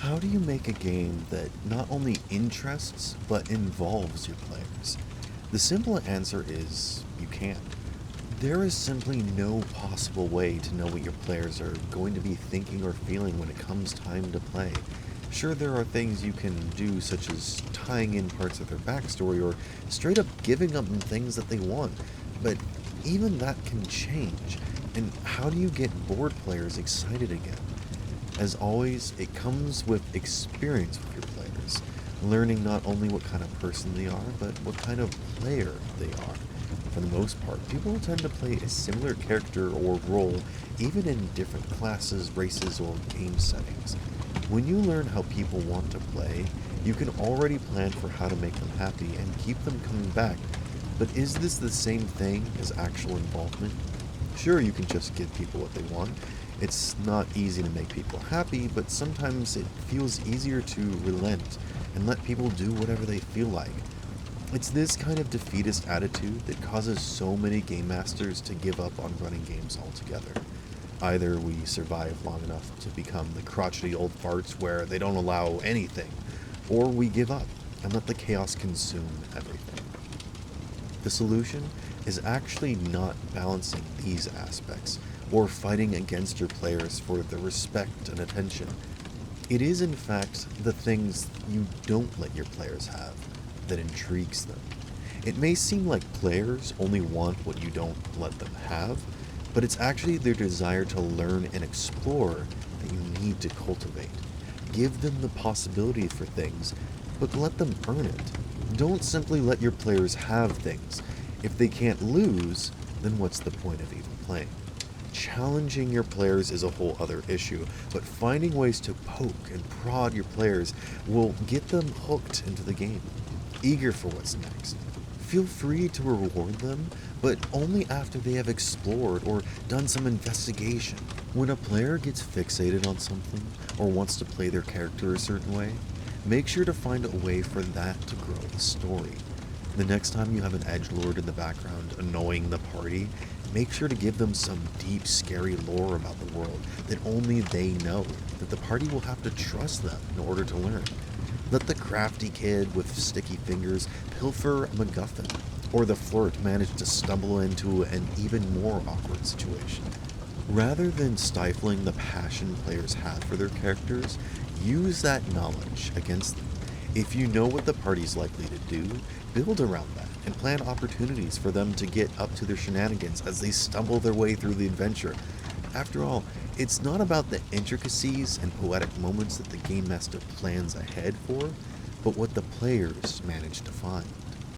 How do you make a game that not only interests but involves your players? The simple answer is you can't. There is simply no possible way to know what your players are going to be thinking or feeling when it comes time to play. Sure, there are things you can do, such as tying in parts of their backstory or straight up giving them things that they want, but even that can change. And how do you get bored players excited again? As always, it comes with experience with your players, learning not only what kind of person they are, but what kind of player they are. For the most part, people tend to play a similar character or role even in different classes, races, or game settings. When you learn how people want to play, you can already plan for how to make them happy and keep them coming back. But is this the same thing as actual involvement? Sure, you can just give people what they want. It's not easy to make people happy, but sometimes it feels easier to relent and let people do whatever they feel like. It's this kind of defeatist attitude that causes so many game masters to give up on running games altogether. Either we survive long enough to become the crotchety old farts where they don't allow anything, or we give up and let the chaos consume everything. The solution is actually not balancing these aspects or fighting against your players for their respect and attention. It is, in fact, the things you don't let your players have that intrigues them. It may seem like players only want what you don't let them have, but it's actually their desire to learn and explore that you need to cultivate. Give them the possibility for things, but let them earn it. Don't simply let your players have things. If they can't lose, then what's the point of even playing? Challenging your players is a whole other issue, but finding ways to poke and prod your players will get them hooked into the game, eager for what's next. Feel free to reward them, but only after they have explored or done some investigation. When a player gets fixated on something or wants to play their character a certain way, make sure to find a way for that to grow the story. The next time you have an edgelord in the background annoying the party, make sure to give them some deep, scary lore about the world that only they know, that the party will have to trust them in order to learn. Let the crafty kid with sticky fingers pilfer a MacGuffin, or the flirt manage to stumble into an even more awkward situation. Rather than stifling the passion players have for their characters, use that knowledge against them. If you know what the party's likely to do, build around that and plan opportunities for them to get up to their shenanigans as they stumble their way through the adventure. After all, it's not about the intricacies and poetic moments that the game master plans ahead for, but what the players manage to find.